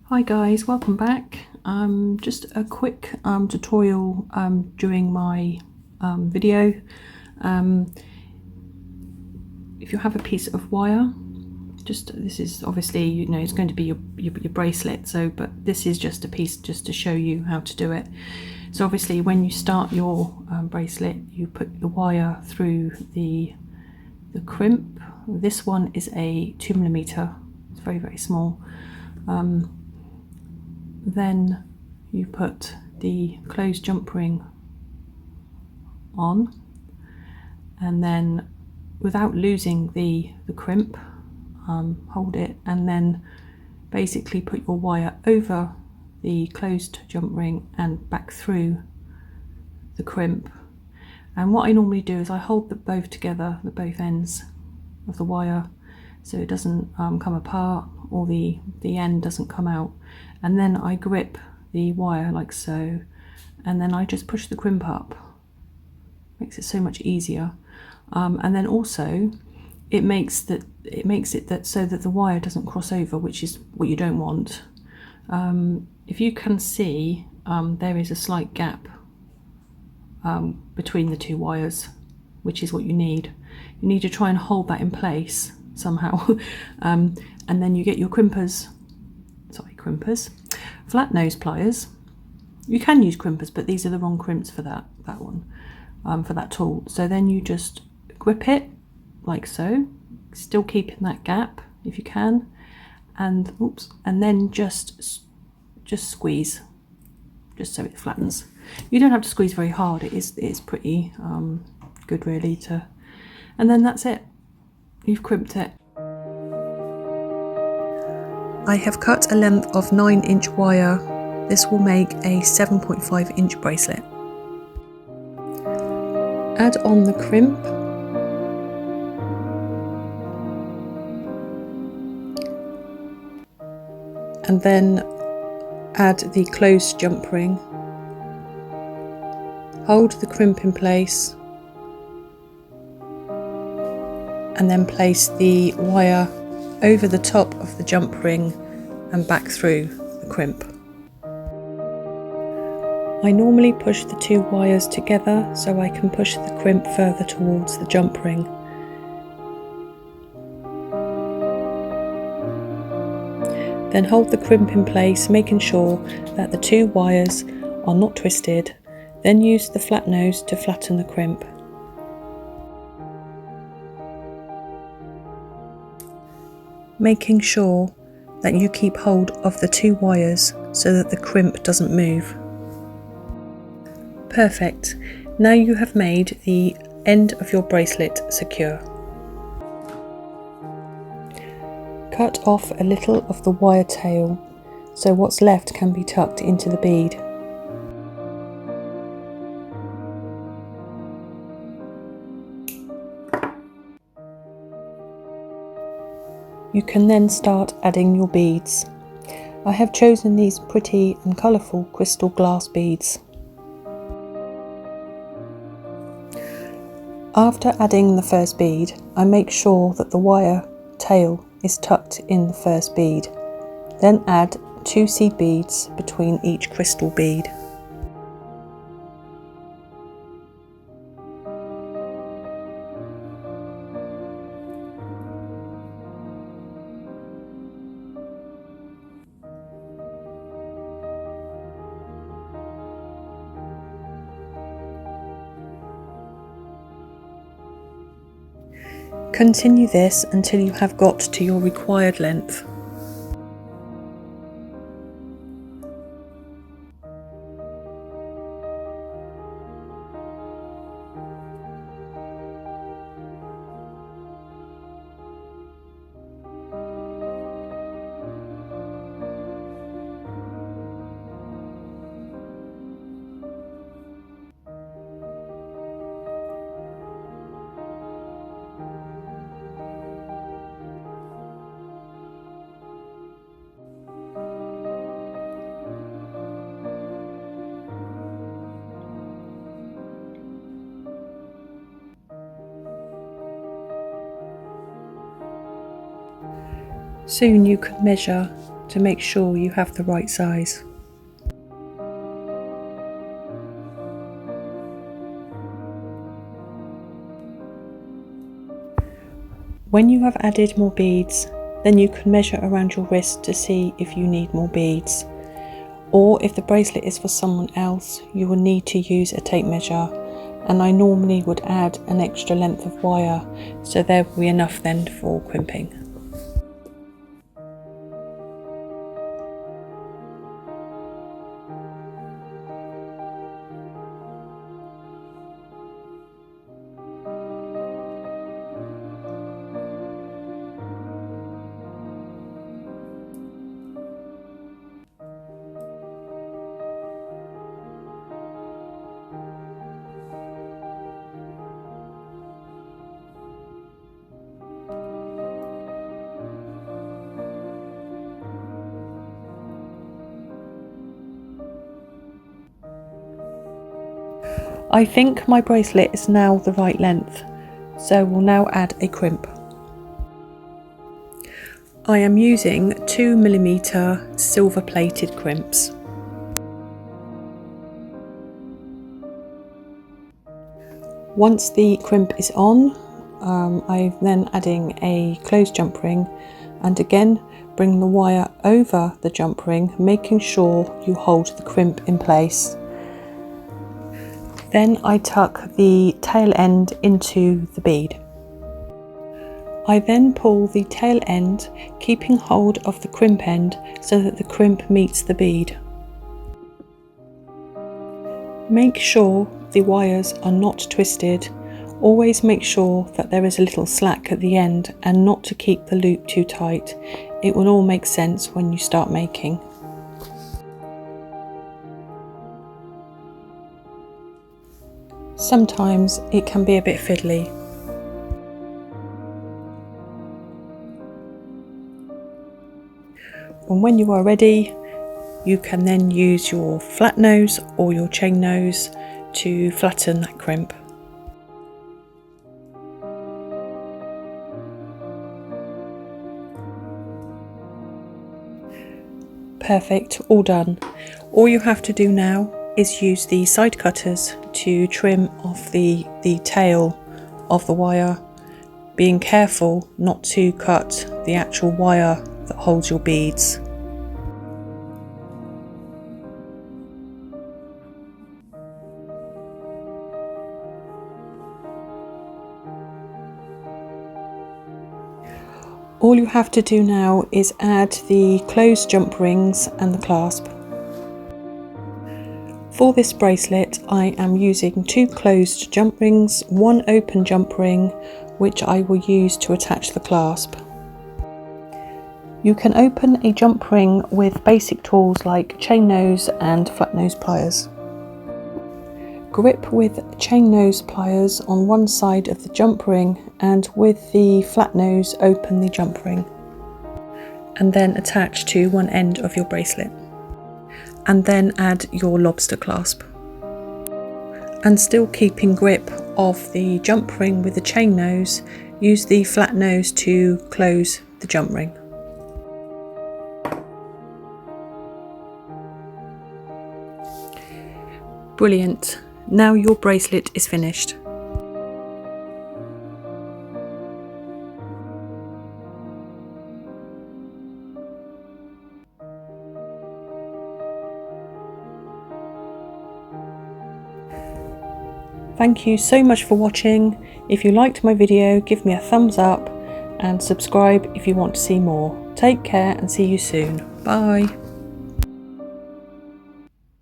Hi guys, welcome back. Just a quick tutorial during my video. If you have a piece of wire, this is obviously, it's going to be your bracelet, but this is just a piece just to show you how to do it. So obviously when you start your bracelet, you put the wire through the crimp. This one is a 2mm, it's very small. Then you put the closed jump ring on, and then without losing the crimp, hold it and then basically put your wire over the closed jump ring and back through the crimp. And what I normally do is I hold them both together, the both ends of the wire, so it doesn't come apart or the end doesn't come out. And then I grip the wire like so, and then I just push the crimp up. Makes it so much easier. And then also it makes it so that the wire doesn't cross over, which is what you don't want. If you can see, there is a slight gap between the two wires, which is what you need. You need to try and hold that in place somehow. And then you get your flat nose pliers. You can use crimpers, but these are the wrong crimps for that one, for that tool. So then you just grip it like so, still keeping that gap if you can, and then just squeeze, just so it flattens. You don't have to squeeze very hard. It's pretty good really and then that's it. You've crimped it. I have cut a length of 9-inch wire. This will make a 7.5-inch bracelet. Add on the crimp. And then add the closed jump ring. Hold the crimp in place. And then place the wire over the top of the jump ring and back through the crimp. I normally push the two wires together so I can push the crimp further towards the jump ring. Then hold the crimp in place, making sure that the two wires are not twisted. Then use the flat nose to flatten the crimp. Making sure that you keep hold of the two wires so that the crimp doesn't move. Perfect. Now you have made the end of your bracelet secure. Cut off a little of the wire tail so what's left can be tucked into the bead. You can then start adding your beads. I have chosen these pretty and colourful crystal glass beads. After adding the first bead, I make sure that the wire tail is tucked in the first bead. Then add 2 seed beads between each crystal bead. Continue this until you have got to your required length. Soon you can measure to make sure you have the right size. When you have added more beads, then you can measure around your wrist to see if you need more beads. Or if the bracelet is for someone else, you will need to use a tape measure, and I normally would add an extra length of wire, so there will be enough then for crimping. I think my bracelet is now the right length, so we'll now add a crimp. I am using 2mm silver plated crimps. Once the crimp is on, I'm then adding a closed jump ring, and again bring the wire over the jump ring, making sure you hold the crimp in place. Then I tuck the tail end into the bead. I then pull the tail end, keeping hold of the crimp end so that the crimp meets the bead. Make sure the wires are not twisted. Always make sure that there is a little slack at the end and not to keep the loop too tight. It will all make sense when you start making. Sometimes it can be a bit fiddly. And when you are ready, you can then use your flat nose or your chain nose to flatten that crimp. Perfect, all done. All you have to do now is use the side cutters to trim off the tail of the wire, being careful not to cut the actual wire that holds your beads. All you have to do now is add the closed jump rings and the clasp. For this bracelet, I am using 2 closed jump rings, 1 open jump ring, which I will use to attach the clasp. You can open a jump ring with basic tools like chain nose and flat nose pliers. Grip with chain nose pliers on one side of the jump ring, and with the flat nose open the jump ring, and then attach to one end of your bracelet. And then add your lobster clasp. And still keeping grip of the jump ring with the chain nose, use the flat nose to close the jump ring. Brilliant. Now your bracelet is finished. Thank you so much for watching. If you liked my video, give me a thumbs up and subscribe if you want to see more. Take care and see you soon. Bye.